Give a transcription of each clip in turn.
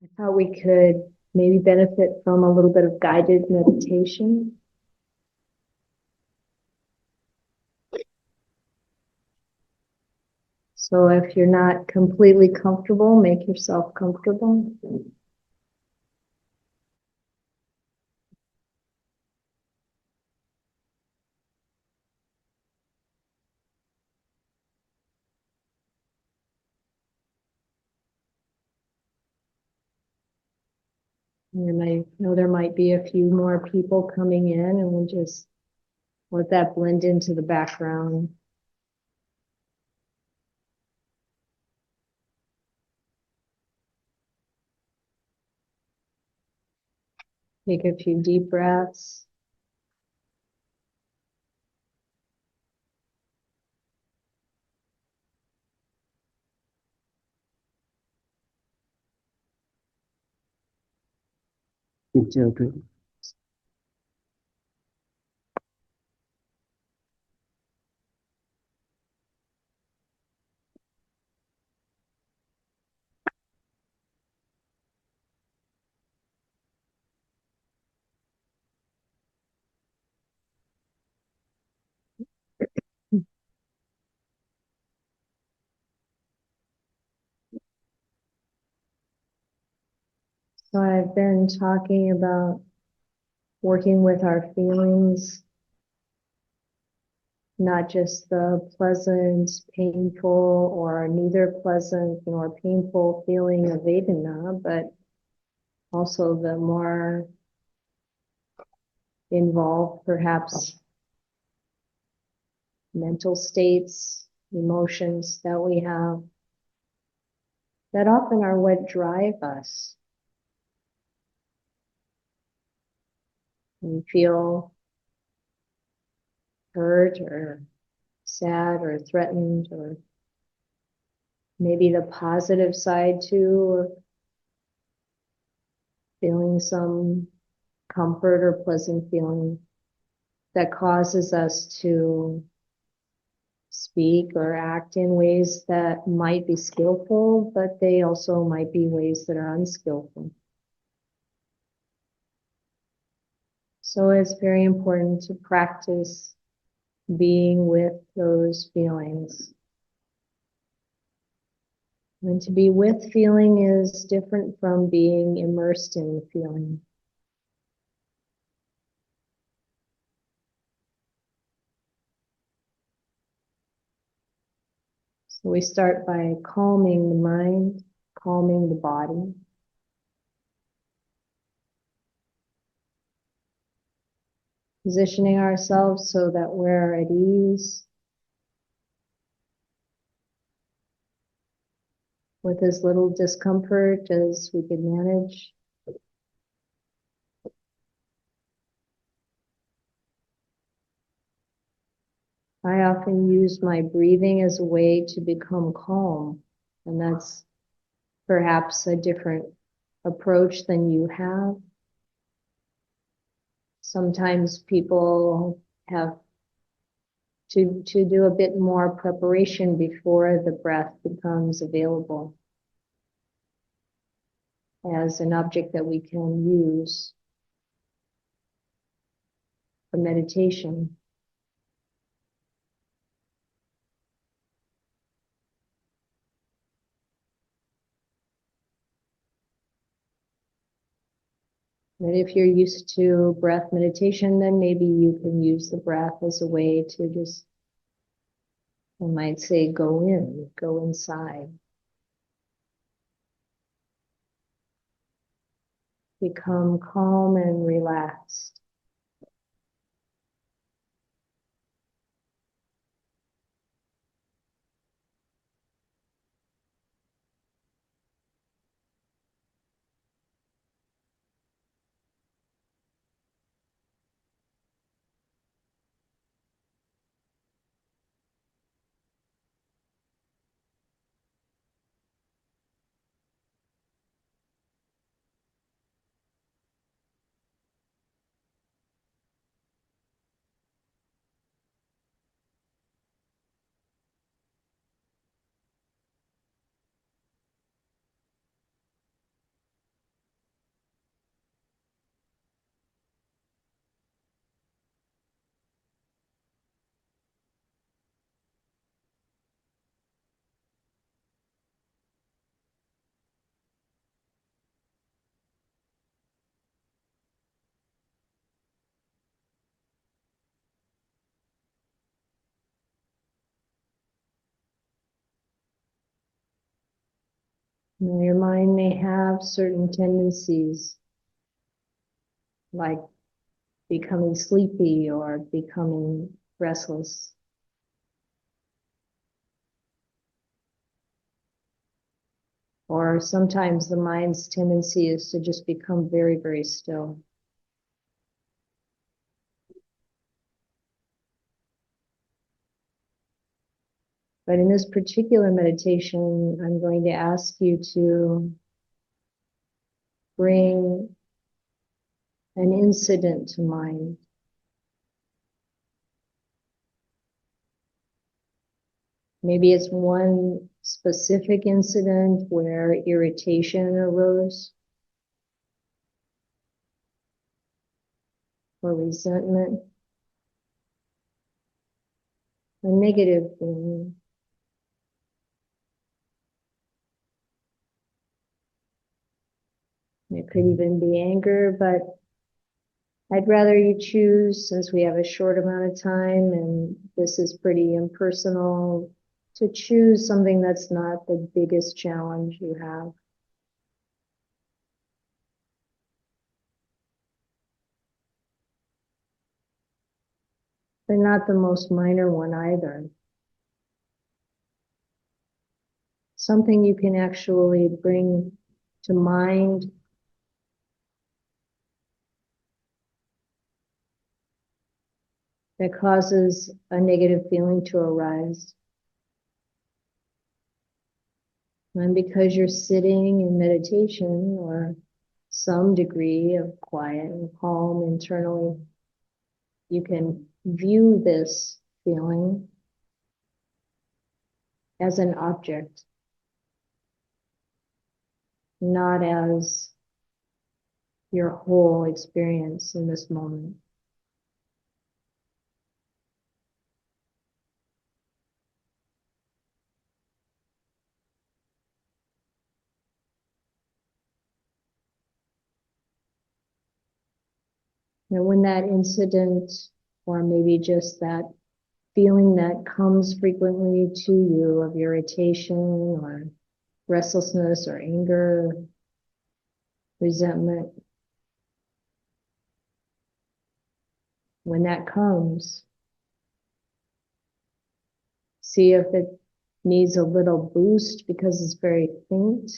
I thought we could maybe benefit from a little bit of guided meditation. So if you're not completely comfortable, make yourself comfortable. And I know there might be a few more people coming in, and we'll just let that blend into the background. Take a few deep breaths. So I've been talking about working with our feelings, not just the pleasant, painful, or neither pleasant nor painful feeling of Vedana, but also the more involved, perhaps, mental states, emotions that we have that often are what drive us. We feel hurt or sad or threatened, or maybe the positive side too, or feeling some comfort or pleasant feeling that causes us to speak or act in ways that might be skillful, but they also might be ways that are unskillful. So it's very important to practice being with those feelings. And to be with feeling is different from being immersed in feeling. So we start by calming the mind, calming the body. Positioning ourselves so that we're at ease with as little discomfort as we can manage. I often use my breathing as a way to become calm, and that's perhaps a different approach than you have. Sometimes people have to do a bit more preparation before the breath becomes available as an object that we can use for meditation. And if you're used to breath meditation, then maybe you can use the breath as a way to just, I might say, go in, go inside. Become calm and relaxed. Now, your mind may have certain tendencies, like becoming sleepy or becoming restless. Or sometimes the mind's tendency is to just become very, very still. But in this particular meditation, I'm going to ask you to bring an incident to mind. Maybe it's one specific incident where irritation arose or resentment, a negative feeling. It could even be anger, but I'd rather you choose, since we have a short amount of time and this is pretty impersonal, to choose something that's not the biggest challenge you have. But not the most minor one either. Something you can actually bring to mind that causes a negative feeling to arise. And because you're sitting in meditation or some degree of quiet and calm internally, you can view this feeling as an object, not as your whole experience in this moment. And when that incident, or maybe just that feeling that comes frequently to you of irritation or restlessness or anger, resentment, when that comes, see if it needs a little boost because it's very faint,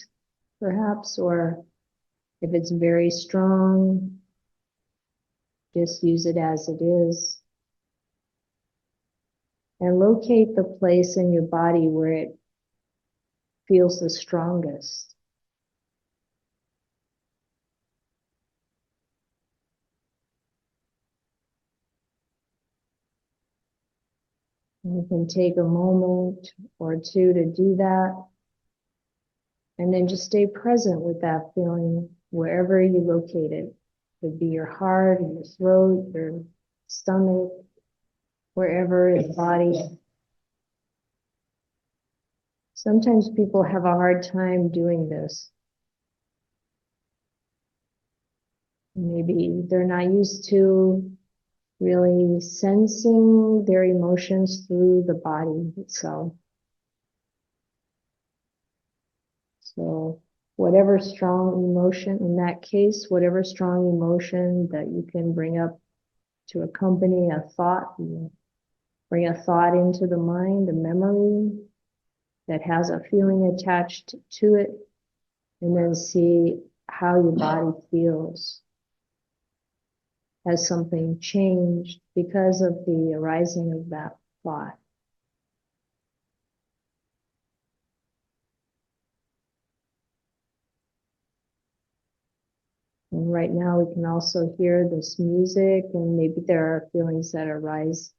perhaps, or if it's very strong, just use it as it is. And locate the place in your body where it feels the strongest. And you can take a moment or two to do that. And then just stay present with that feeling wherever you locate it. It could be your heart, your throat, your stomach, wherever in the body. Sometimes people have a hard time doing this. Maybe they're not used to really sensing their emotions through the body itself. So whatever strong emotion, in that case, whatever strong emotion that you can bring up to accompany a thought, bring a thought into the mind, a memory that has a feeling attached to it, and then see how your body feels. Has something changed because of the arising of that thought? And right now we can also hear this music, and maybe there are feelings that arise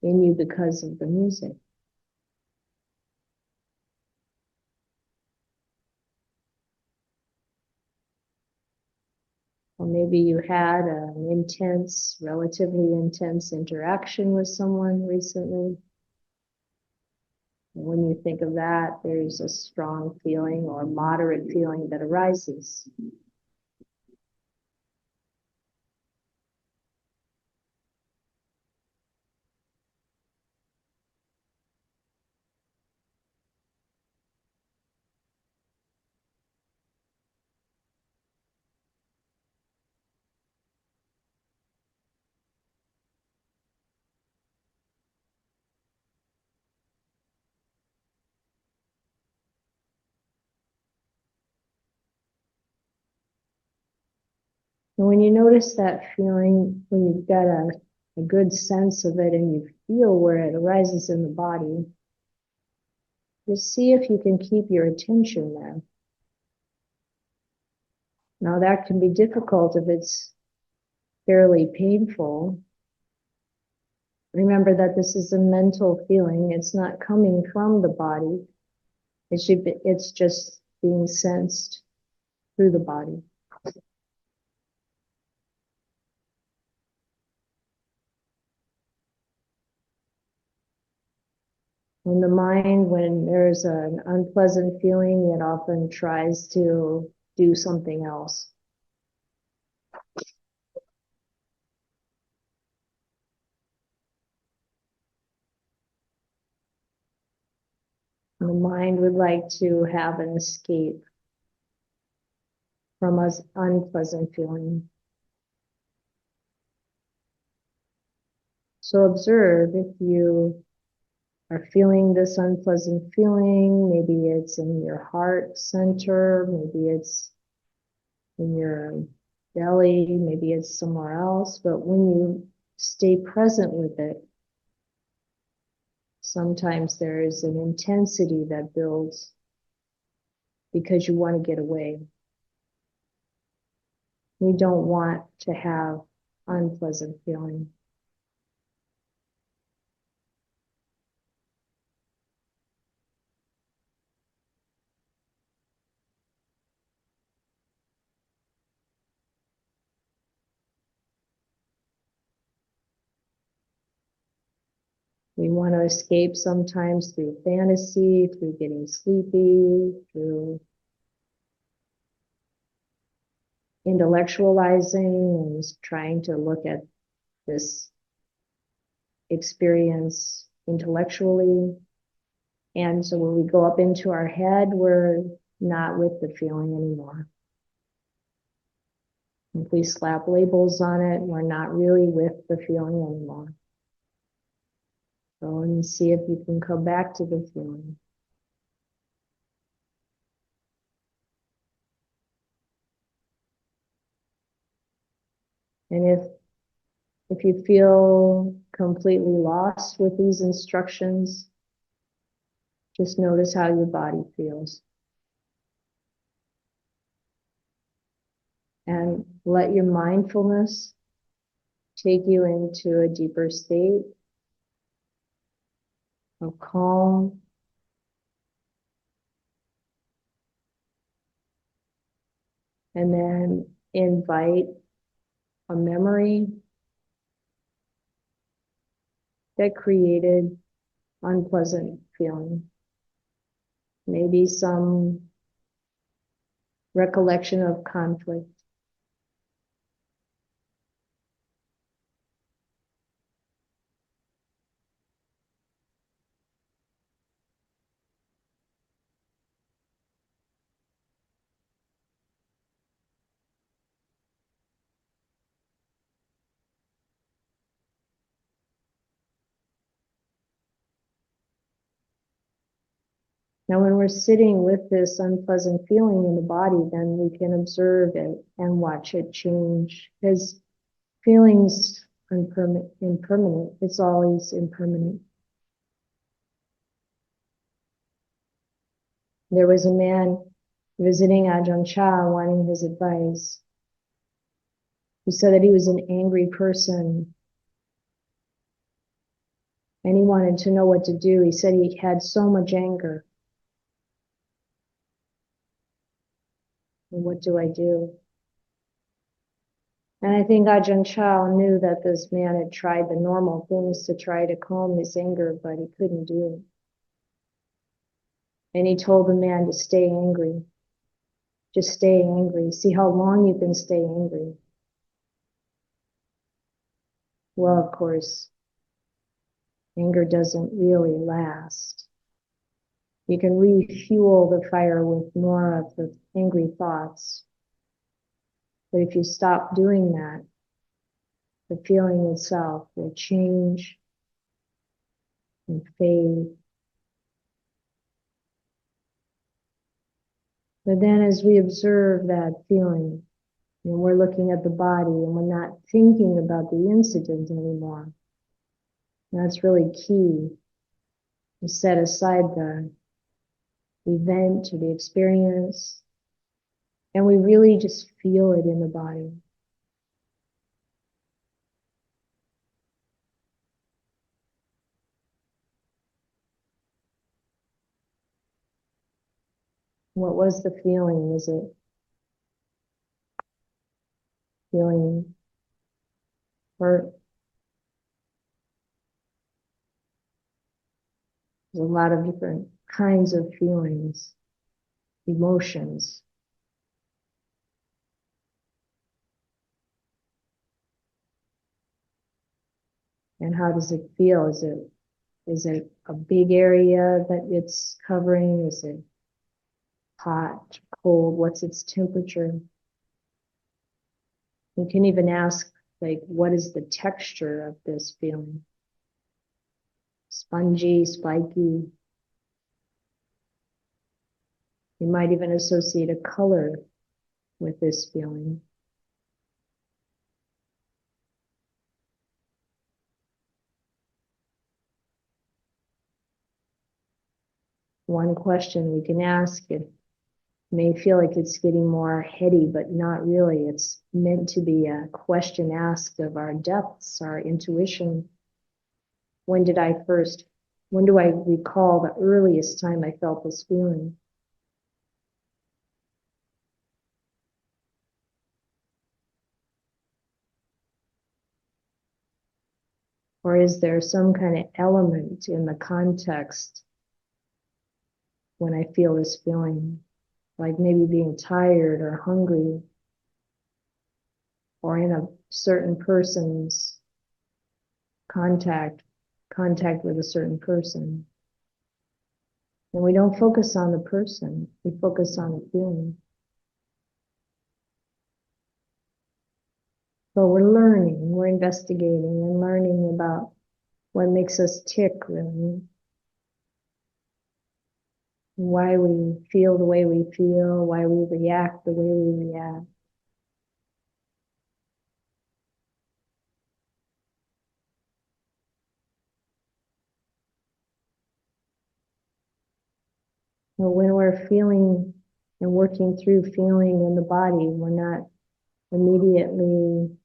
in you because of the music. Or maybe you had an intense, relatively intense interaction with someone recently. And when you think of that, there's a strong feeling or moderate feeling that arises. And when you notice that feeling, when you've got a good sense of it and you feel where it arises in the body, just see if you can keep your attention there. Now that can be difficult if it's fairly painful. Remember that this is a mental feeling. It's not coming from the body. It's just being sensed through the body. In the mind, when there's an unpleasant feeling, it often tries to do something else. The mind would like to have an escape from an unpleasant feeling. So observe if you are feeling this unpleasant feeling. Maybe it's in your heart center, maybe it's in your belly, maybe it's somewhere else. But when you stay present with it, sometimes there is an intensity that builds because you want to get away. We don't want to have unpleasant feeling. We want to escape sometimes through fantasy, through getting sleepy, through intellectualizing and trying to look at this experience intellectually. And so when we go up into our head, we're not with the feeling anymore. If we slap labels on it, we're not really with the feeling anymore. So and see if you can come back to the feeling. And if you feel completely lost with these instructions, just notice how your body feels. And let your mindfulness take you into a deeper state of calm. And then invite a memory that created unpleasant feeling. Maybe some recollection of conflict. Now, when we're sitting with this unpleasant feeling in the body, then we can observe it and watch it change. Because feelings impermanent. It's always impermanent. There was a man visiting Ajahn Chah wanting his advice. He said that he was an angry person and he wanted to know what to do. He said he had so much anger. And what do I do? And I think Ajahn Chah knew that this man had tried the normal things to try to calm his anger, but he couldn't do it. And he told the man to stay angry. Just stay angry. See how long you can stay angry. Well, of course, anger doesn't really last. You can refuel the fire with more of the angry thoughts. But if you stop doing that, the feeling itself will change and fade. But then as we observe that feeling, And we're looking at the body and we're not thinking about the incident anymore. And that's really key. To set aside the event or the experience, and we really just feel it in the body. What was the feeling? Was it feeling hurt? There's a lot of different kinds of feelings, emotions. And how does it feel? Is it a big area that it's covering? Is it hot, cold? What's its temperature? You can even ask, like, what is the texture of this feeling? Spongy, spiky. You might even associate a color with this feeling. One question we can ask, it may feel like it's getting more heady, but not really. It's meant to be a question asked of our depths, our intuition. When do I recall the earliest time I felt this feeling? Or is there some kind of element in the context when I feel this feeling? Like maybe being tired or hungry, or in a certain person's contact with a certain person. And we don't focus on the person, we focus on the feeling. So we're learning, we're investigating and learning about what makes us tick, really. Why we feel the way we feel, why we react the way we react. Well, when we're feeling and working through feeling in the body, we're not immediately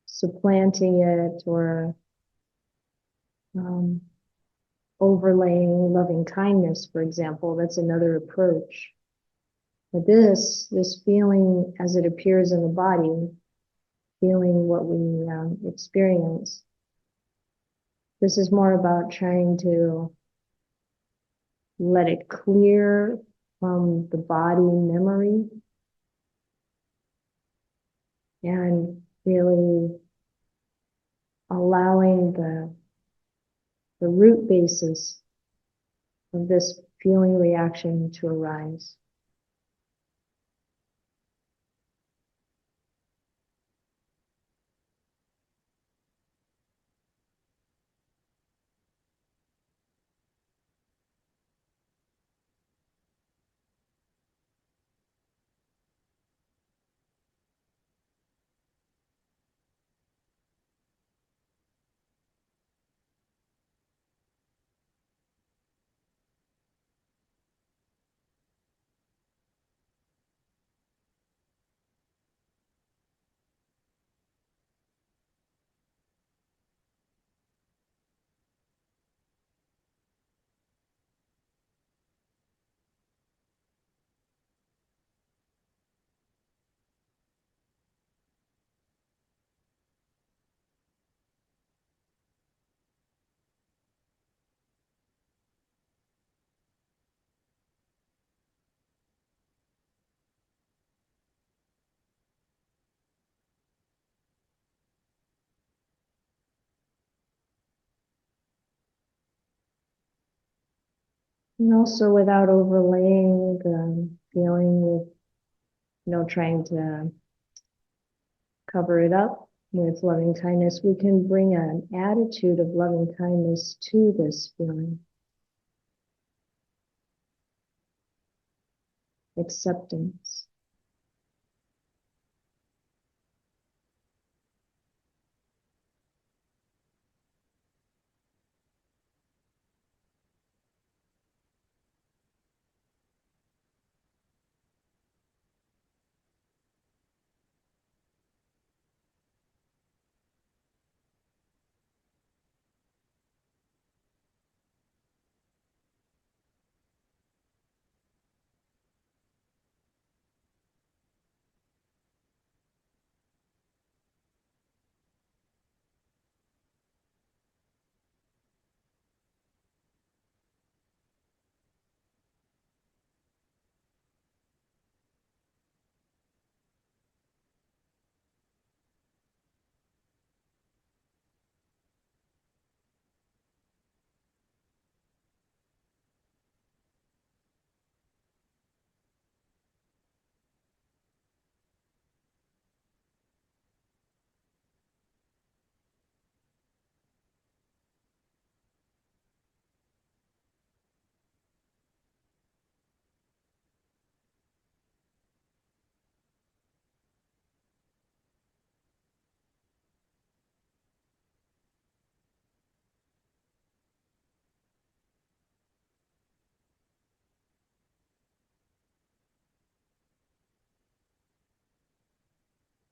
supplanting it or overlaying loving kindness, for example. That's another approach. But this feeling as it appears in the body, feeling what we experience, this is more about trying to let it clear from the body memory and really allowing the root basis of this feeling reaction to arise. And also without overlaying the feeling with, trying to cover it up with loving kindness, we can bring an attitude of loving kindness to this feeling. acceptance.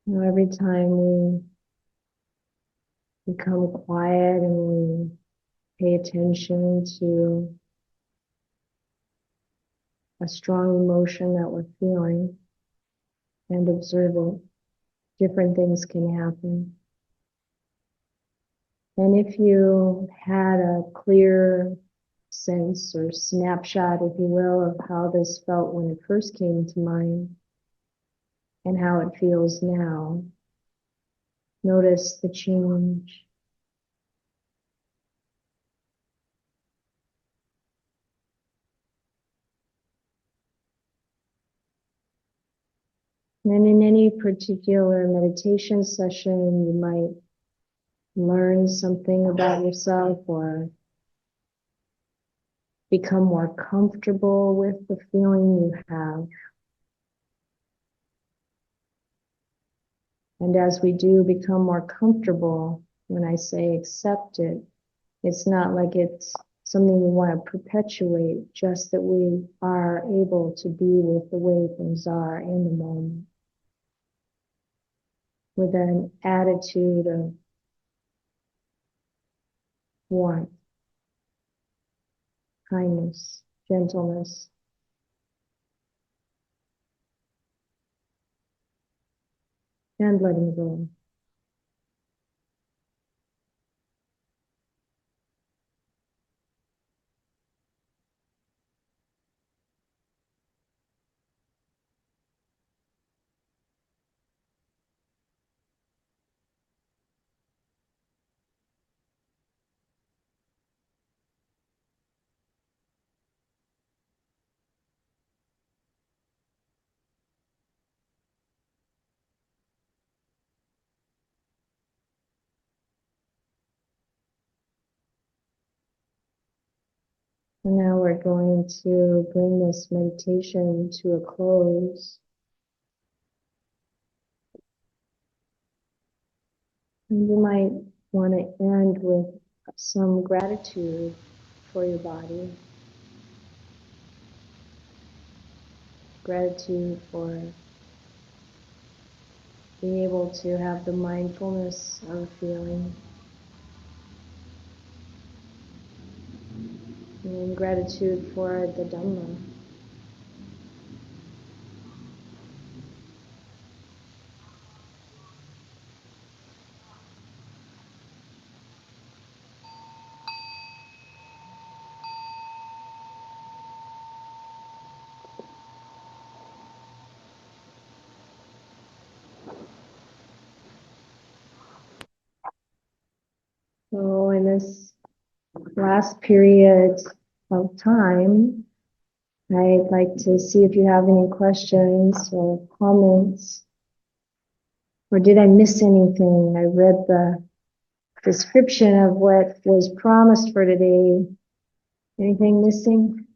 You know, every time we become quiet and we pay attention to a strong emotion that we're feeling and observe it, different things can happen. And if you had a clear sense or snapshot, if you will, of how this felt when it first came to mind and how it feels now, notice the change. And in any particular meditation session, you might learn something about yourself or become more comfortable with the feeling you have. And as we do become more comfortable, when I say accept it, it's not like it's something we want to perpetuate, just that we are able to be with the way things are in the moment, with an attitude of warmth, kindness, gentleness, and letting go. And now we're going to bring this meditation to a close. And you might want to end with some gratitude for your body. Gratitude for being able to have the mindfulness of feeling. And gratitude for the dhamma. So in this last period of time, I'd like to see if you have any questions or comments. Or did I miss anything? I read the description of what was promised for today. Anything missing?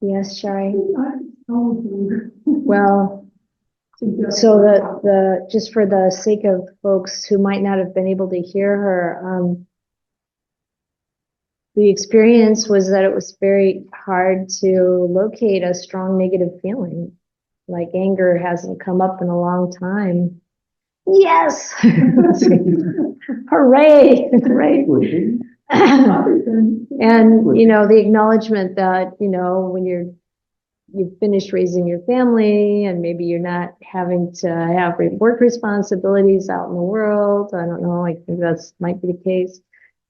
Yes, Shari. Well, so the just for the sake of folks who might not have been able to hear her, the experience was that it was very hard to locate a strong negative feeling. Like anger hasn't come up in a long time. Yes! Hooray! Right. And, you know, the acknowledgement that, you know, when you've finished raising your family and maybe you're not having to have work responsibilities out in the world, I don't know, I think that's might be the case,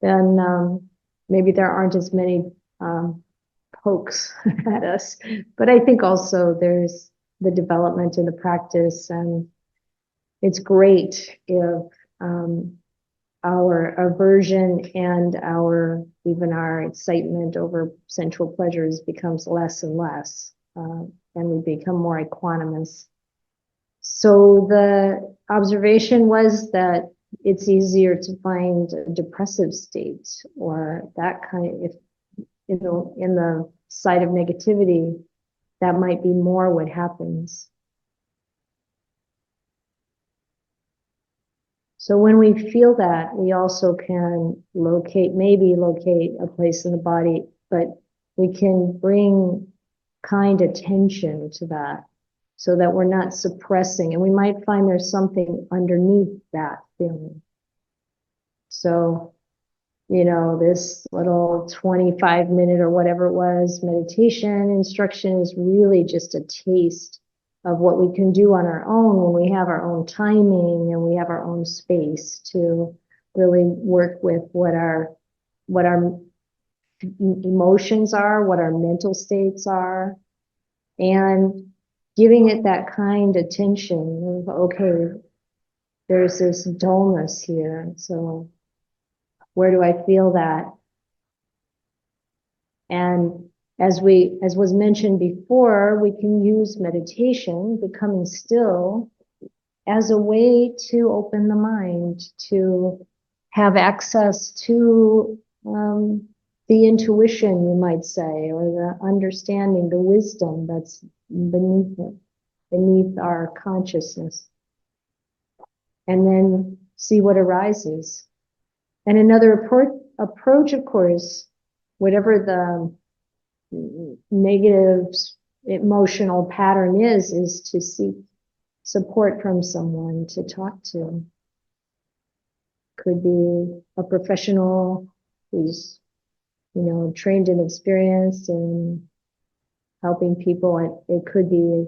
then maybe there aren't as many pokes at us. But I think also there's the development in the practice, and it's great if our aversion and even our excitement over sensual pleasures becomes less and less, and we become more equanimous. So the observation was that it's easier to find a depressive state or that kind of, if you know, in the side of negativity, that might be more what happens. So when we feel that, we also can maybe locate a place in the body, but we can bring kind attention to that so that we're not suppressing, and we might find there's something underneath that feeling. So, you know, this little 25-minute or whatever it was meditation instruction is really just a taste of what we can do on our own when we have our own timing and we have our own space to really work with what our emotions are, what our mental states are, and giving it that kind attention of, okay, there's this dullness here, so where do I feel that? And as was mentioned before, we can use meditation, becoming still, as a way to open the mind, to have access to the intuition, you might say, or the understanding, the wisdom that's beneath it, beneath our consciousness. And then see what arises. And another approach, of course, whatever the negative emotional pattern is to seek support from someone to talk to. Could be a professional who's, you know, trained and experienced in helping people. It could be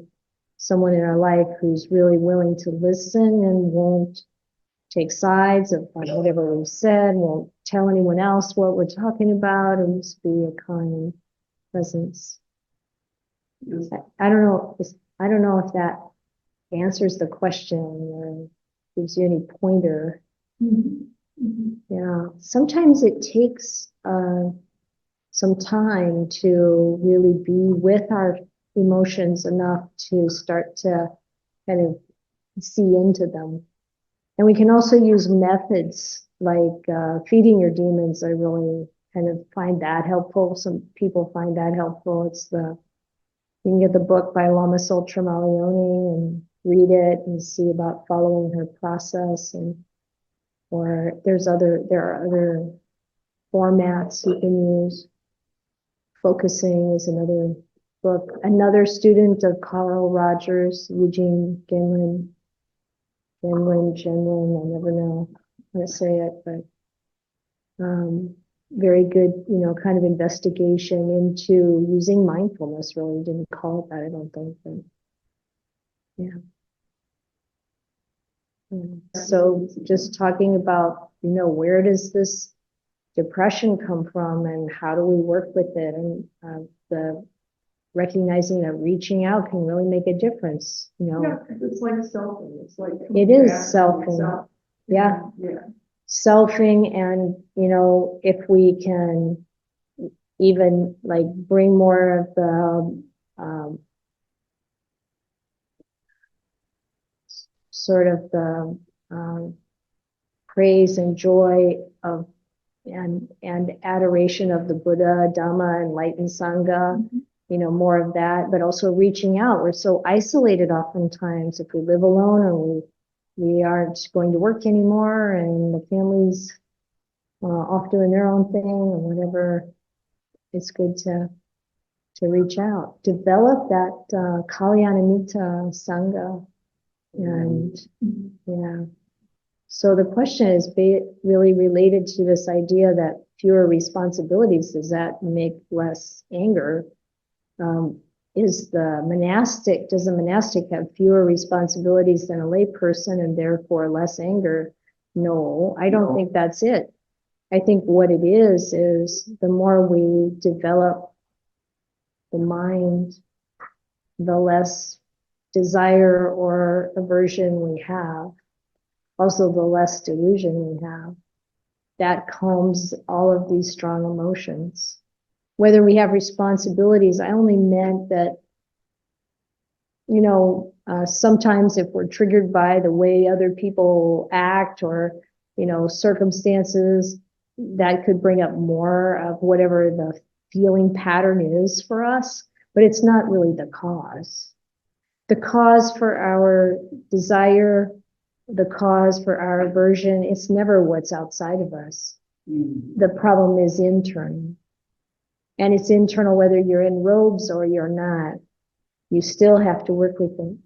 someone in our life who's really willing to listen and won't take sides of whatever we've said, won't tell anyone else what we're talking about, and just be a kind presence. I don't know if that answers the question or gives you any pointer. Yeah, sometimes it takes some time to really be with our emotions enough to start to kind of see into them. And we can also use methods like feeding your demons. I really kind of find that helpful. Some people find that helpful. You can get the book by Lama Tsultrim Alioni and read it and see about following her process. Or there are other formats you can use. Focusing is another book. Another student of Carl Rogers, Eugene Genlin, I never know how to say it, but very good, you know, kind of investigation into using mindfulness. Really didn't call it that, I don't think, but yeah. So just talking about, you know, where does this depression come from and how do we work with it, and the recognizing that reaching out can really make a difference, you know. Yeah, it's like selfing. It's like it is selfing. Yeah. Selfing, and you know, if we can even like bring more of the sort of the praise and joy of and adoration of the Buddha, Dhamma, and light and Sangha, more of that, but also reaching out. We're so isolated oftentimes if we live alone or we aren't going to work anymore and the family's off doing their own thing or whatever. It's good to reach out, develop that Kalyanamitta Sangha. And yeah. So the question is really related to this idea that fewer responsibilities, does that make less anger? Does the monastic have fewer responsibilities than a lay person and therefore less anger? No, I don't think that's it. I think what it is the more we develop the mind, the less desire or aversion we have, also the less delusion we have. That calms all of these strong emotions. Whether we have responsibilities, I only meant that, sometimes if we're triggered by the way other people act or, circumstances, that could bring up more of whatever the feeling pattern is for us, but it's not really the cause. The cause for our desire, the cause for our aversion, it's never what's outside of us. The problem is internal. And it's internal whether you're in robes or you're not. You still have to work with it.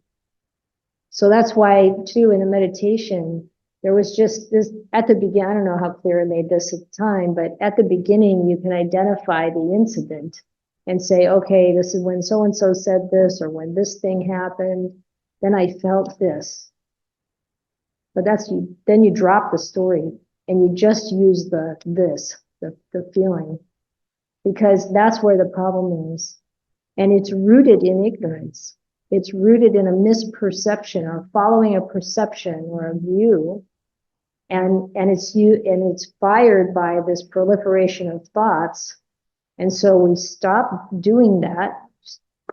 So that's why, too, in the meditation, there was just this, at the beginning, I don't know how clear I made this at the time, but at the beginning, you can identify the incident and say, okay, this is when so-and-so said this, or when this thing happened, then I felt this. But then you drop the story and you just use the feeling, because that's where the problem is. And it's rooted in ignorance. It's rooted in a misperception or following a perception or a view. And it's fired by this proliferation of thoughts. And so we stop doing that,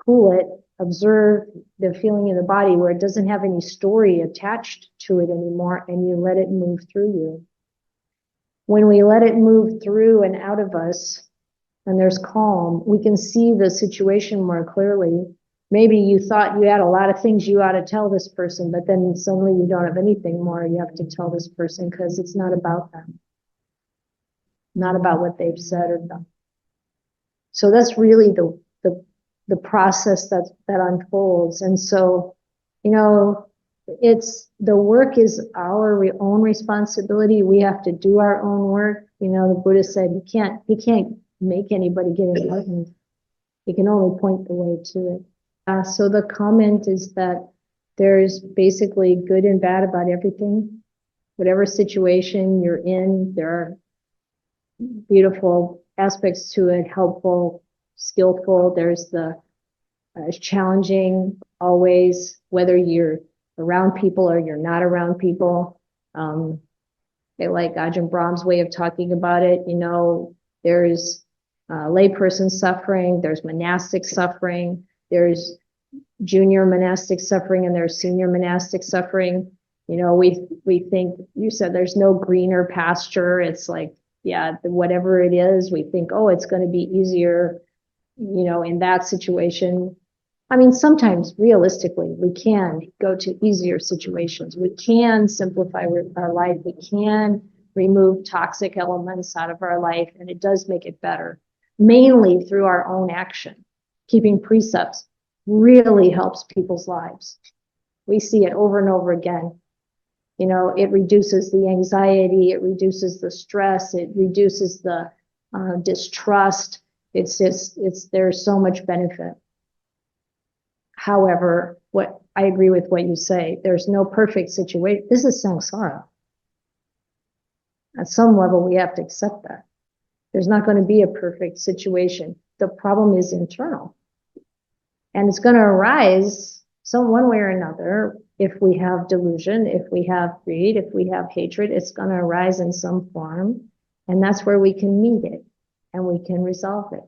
cool it, observe the feeling in the body where it doesn't have any story attached to it anymore, and you let it move through you. When we let it move through and out of us, and there's calm, we can see the situation more clearly. Maybe you thought you had a lot of things you ought to tell this person, but then suddenly you don't have anything more you have to tell this person because it's not about them, not about what they've said or done. So that's really the process that unfolds. And so, it's the work is our own responsibility. We have to do our own work. The Buddha said he can't make anybody get enlightened. He can only point the way to it. So the comment is that there's basically good and bad about everything. Whatever situation you're in, there are beautiful aspects to it, helpful, skillful. There's the challenging always, whether you're around people or you're not around people. They like Ajahn Brahm's way of talking about it. There's layperson suffering, there's monastic suffering, there's junior monastic suffering, and there's senior monastic suffering. We think, you said there's no greener pasture. It's like, yeah, whatever it is, we think, oh, it's going to be easier, in that situation. I mean, sometimes realistically, we can go to easier situations. We can simplify our life. We can remove toxic elements out of our life, and it does make it better, mainly through our own action. Keeping precepts really helps people's lives. We see it over and over again. It reduces the anxiety, it reduces the stress, it reduces the distrust. There's so much benefit. However, I agree with what you say. There's no perfect situation. This is samsara. At some level, we have to accept that. There's not going to be a perfect situation. The problem is internal. And it's going to arise one way or another. If we have delusion, if we have greed, if we have hatred, it's going to arise in some form. And that's where we can meet it and we can resolve it.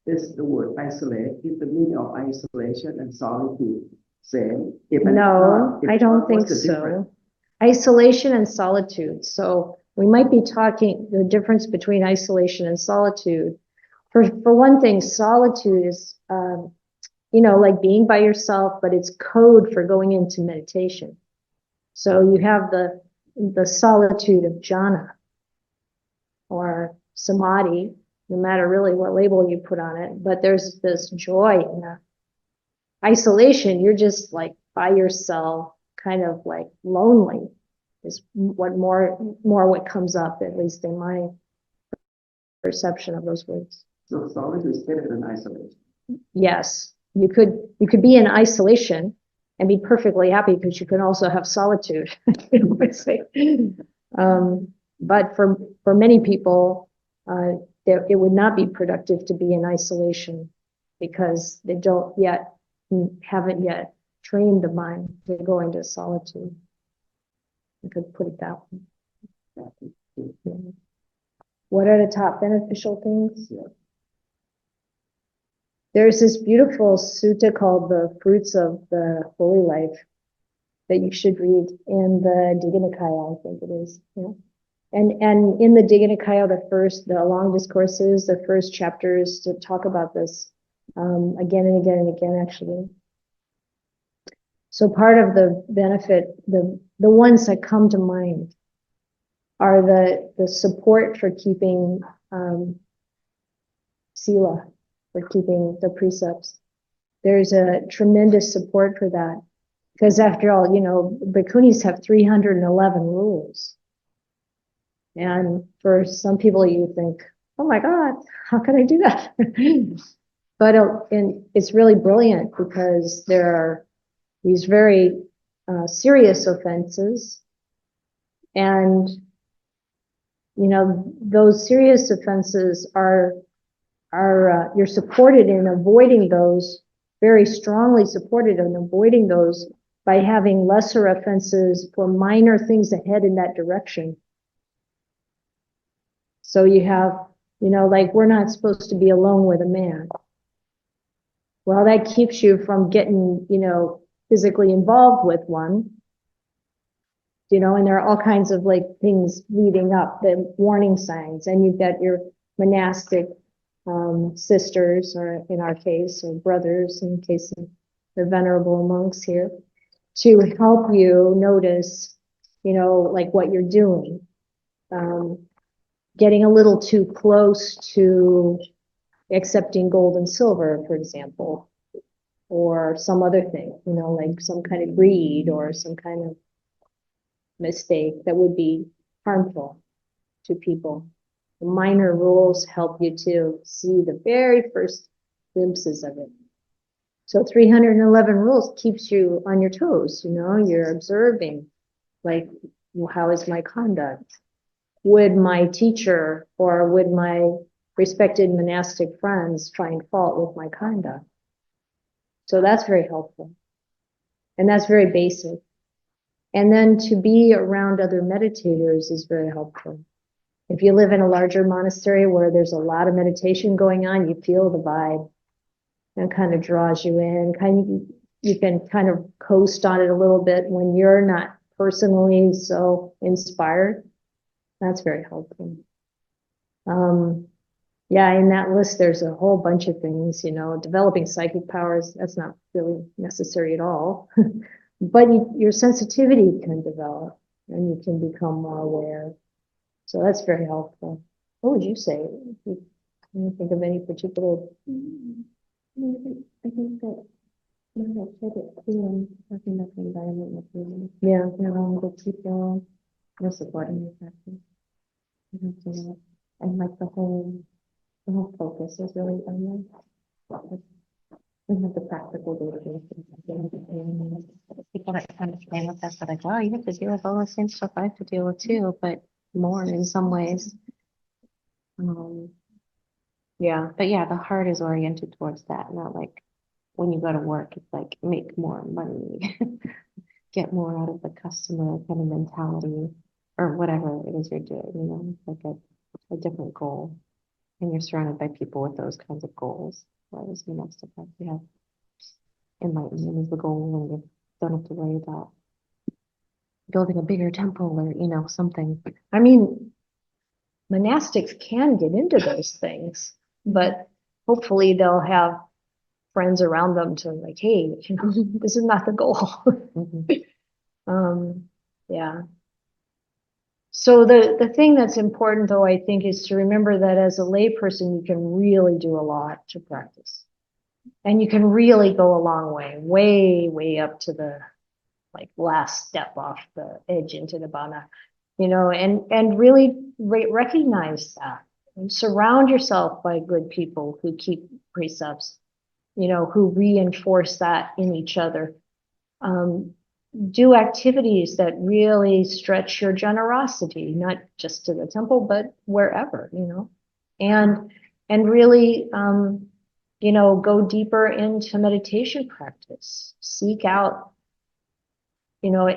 Is the word isolate, is the meaning of isolation and solitude same? No, I don't think so. Isolation and solitude. So we might be talking the difference between isolation and solitude. for one thing, solitude is, like being by yourself, but it's code for going into meditation. So you have the solitude of jhana or samadhi, no matter really what label you put on it, but there's this joy in that. Isolation, you're just like by yourself, kind of like lonely is what what comes up, at least in my perception of those words. So solitude is better than isolation. Yes, you could be in isolation and be perfectly happy because you can also have solitude. But for many people, it would not be productive to be in isolation because they haven't yet trained the mind to go into solitude. I could put it that way. Yeah. What are the top beneficial things? Yeah. There's this beautiful sutta called The Fruits of the Holy Life that you should read in the Digha Nikaya, I think it is. Yeah. And in the Digha Nikaya, the long discourses, the first chapters to talk about this again and again and again, actually. So part of the benefit, the ones that come to mind are the support for keeping sila, for keeping the precepts. There's a tremendous support for that. Because after all, bhikkhunis have 311 rules. And for some people, you think, oh my God, how can I do that? But it's really brilliant because there are these very serious offenses. And, those serious offenses are you're supported in avoiding those, very strongly supported in avoiding those by having lesser offenses for minor things that head in that direction. So you have, like we're not supposed to be alone with a man. Well, that keeps you from getting, physically involved with one. And there are all kinds of like things leading up, the warning signs, and you've got your monastic sisters, or in our case, or brothers, in case of the venerable monks here, to help you notice, like what you're doing. Getting a little too close to accepting gold and silver, for example, or some other thing, like some kind of greed or some kind of mistake that would be harmful to people. The minor rules help you to see the very first glimpses of it. So 311 rules keeps you on your toes, you're observing, like, how is my conduct? Would my teacher or would my respected monastic friends find fault with my conduct? So that's very helpful. And that's very basic. And then to be around other meditators is very helpful. If you live in a larger monastery where there's a lot of meditation going on, you feel the vibe and kind of draws you in. You can kind of coast on it a little bit when you're not personally so inspired. That's very helpful. Yeah, in that list, there's a whole bunch of things, developing psychic powers, that's not really necessary at all. But your sensitivity can develop and you can become more aware. So that's very helpful. What would you say? Can you think of any particular? I think that I said it too, and working with the environment with you. Yeah. The people, supporting your practice. And like the whole focus is really on we have the practical day-to-day things. People that understand with us are like, wow, you have to deal with all the same stuff I have to deal with too, but more in some ways. Yeah. But yeah, the heart is oriented towards that, not like when you go to work, it's like make more money, get more out of the customer kind of mentality, or whatever it is you're doing, like a different goal. And you're surrounded by people with those kinds of goals. Whereas monastic life, you have enlightenment is the goal, and you don't have to worry about building a bigger temple or, something. I mean, monastics can get into those things. but hopefully they'll have friends around them to like, hey, you know, this is not the goal. Yeah. So the thing that's important though, I think, is to remember that as a layperson, you can really do a lot to practice. And you can really go a long way, way up to the like last step off the edge into the Nibbana, you know, and really recognize that and surround yourself by good people who keep precepts, you know, who reinforce that in each other. Do activities that really stretch your generosity, not just to the temple, but wherever, you know, and really, you know, go deeper into meditation practice, seek out, you know,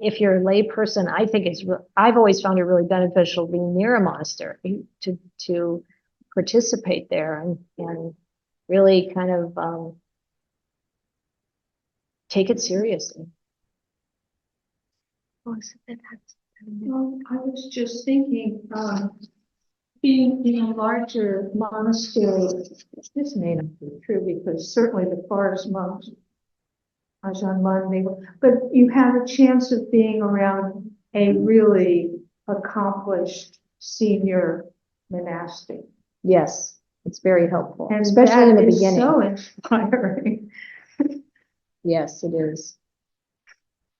if you're a lay person, I think I've always found it really beneficial being near a monastery to participate there and really kind of take it seriously. Well, I was just thinking, being in a larger monastery, this may not be true because certainly the forest monks, Ajahn Mun, but you have a chance of being around a really accomplished senior monastic. Yes, it's very helpful, And especially in the that is beginning. so inspiring. Yes, it is.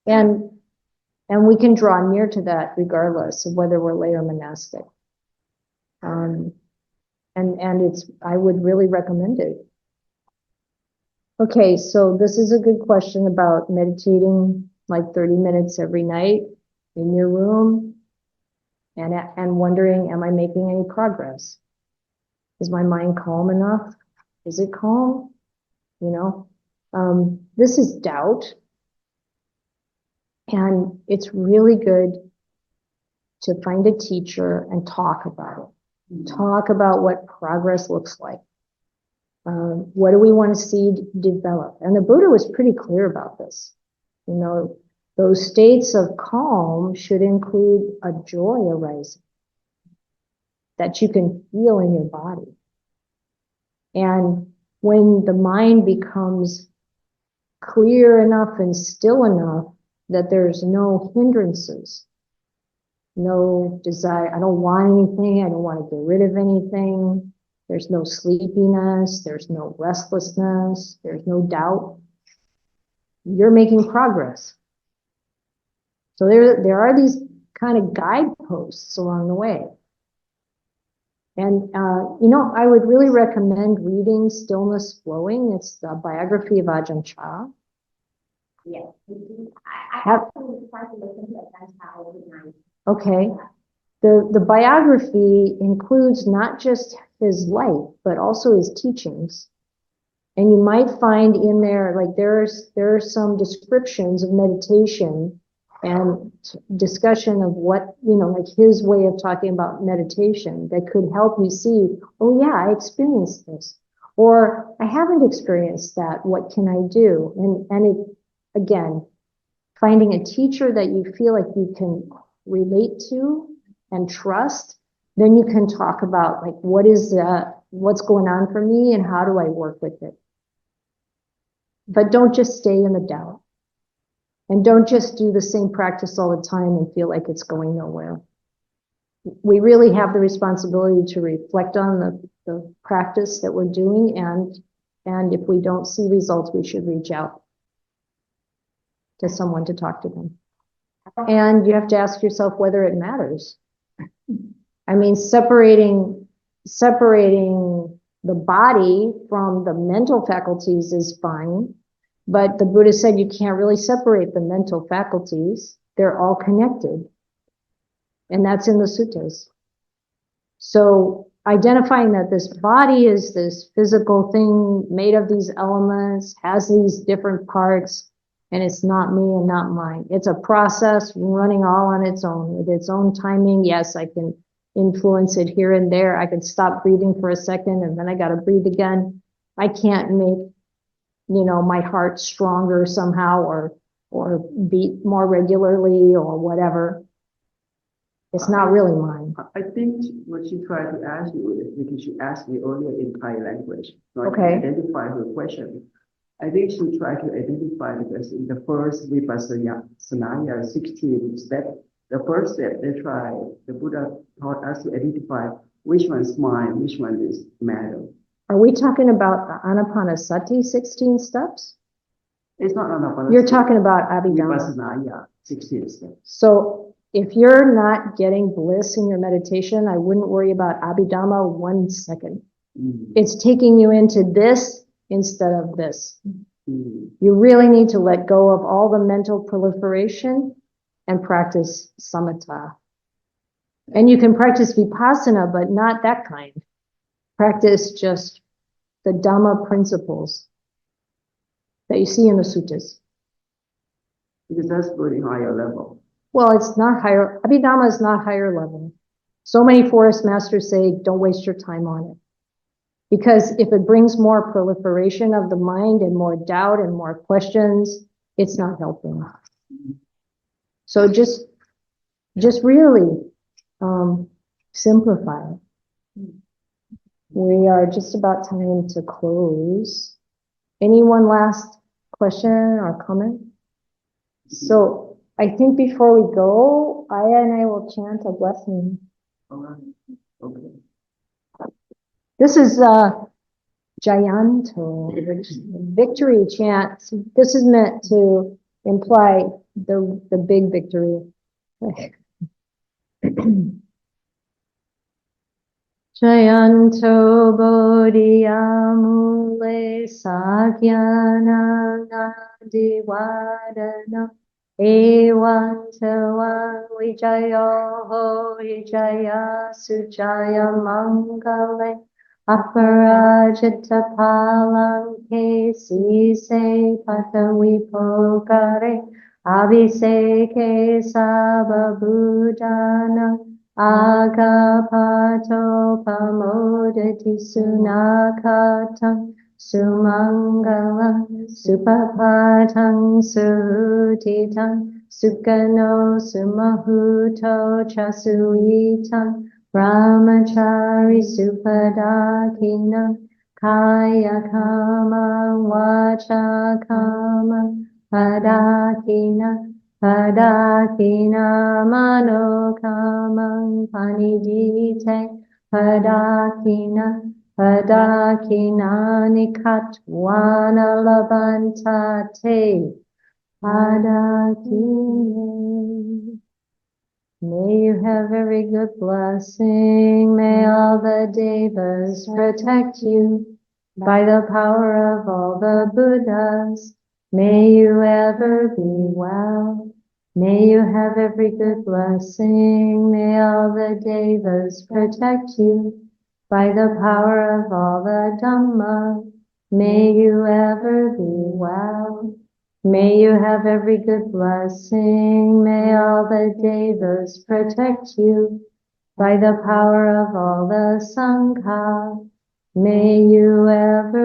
And we can draw near to that regardless of whether we're lay or monastic. And I would really recommend it. Okay, so this is a good question about meditating like 30 minutes every night in your room and wondering, am I making any progress? Is my mind calm enough? Is it calm? You know, this is doubt. And it's really good to find a teacher and talk about it. Talk about what progress looks like. What do we want to see develop? And the Buddha was pretty clear about this. You know, those states of calm should include a joy arising that you can feel in your body. And when the mind becomes clear enough and still enough that there's no hindrances, no desire, I don't want anything, I don't want to get rid of anything, there's no sleepiness, there's no restlessness, there's no doubt, you're making progress. So there are these kind of guideposts along the way. And, you know, I would really recommend reading Stillness Flowing. It's the biography of Ajahn Chah. Yes, I actually tried to listen to it. That's how I was. Okay. The biography includes not just his life, but also his teachings. And you might find in there, like there are some descriptions of meditation and discussion of what, you know, like his way of talking about meditation that could help you see, oh yeah, I experienced this. Or I haven't experienced that. What can I do? And it, again, finding a teacher that you feel like you can relate to and trust, then you can talk about like, what's going on for me and how do I work with it? But don't just stay in the doubt. And don't just do the same practice all the time and feel like it's going nowhere. We really have the responsibility to reflect on the practice that we're doing, and if we don't see results, we should reach out to someone to talk to them. And you have to ask yourself whether it matters. I mean, separating the body from the mental faculties is fine, but the Buddha said you can't really separate the mental faculties. They're all connected. And that's in the suttas. So identifying that this body is this physical thing made of these elements, has these different parts, and it's not me and not mine. It's a process running all on its own with its own timing. Yes, I can influence it here and there. I can stop breathing for a second and then I got to breathe again. I can't make, you know, my heart stronger somehow or beat more regularly or whatever. It's not really mine. I think what she tried to ask you is because she asked me earlier in Thai language, so I Okay. can identify her question. I think she tried to identify because in the first Vipassana 16 step, the first step the Buddha taught us to identify which one's mind, which one is matter. Are we talking about the Anapanasati 16 steps? It's not anapanasati. You're talking about Abhidhamma. Vipassana 16 steps. So if you're not getting bliss in your meditation, I wouldn't worry about Abhidhamma 1 second. Mm. It's taking you into this instead of this. Mm. You really need to let go of all the mental proliferation and practice samatha. And you can practice vipassana, but not that kind. Practice just the Dhamma principles that you see in the suttas. Because that's very higher level. Well, it's not higher. Abhidhamma is not higher level. So many forest masters say, don't waste your time on it. Because if it brings more proliferation of the mind and more doubt and more questions, it's not helping. So just really simplify it. We are just about time to close. Anyone last question or comment? So I think before we go, Ayya and I will chant a blessing. All right. Okay. This is Jayanto, victory chant. This is meant to imply the big victory. Jayanto Bodhiyamule Sakyana Nadiwadana Ewantawa Vijayo Vijaya Sujaya Mangale Aparajita Palanke Sise Patavipokare Abhiseke Sababudana Agapato Pamodati Sunakatam Sumangalam Supapatang Sutitam Sukano Sumahuto Chasuitam Brahmachari Supadakina Kaya Kama Vacha Kama Padakina Padakina Manokamang Panijite Padakina Nikatwana Labantate Padakine. May you have every good blessing. May all the devas protect you by the power of all the Buddhas. May you ever be well. May you have every good blessing. May all the devas protect you by the power of all the Dhamma. May you ever be well. May you have every good blessing. May all the devas protect you by the power of all the Sangha. May you ever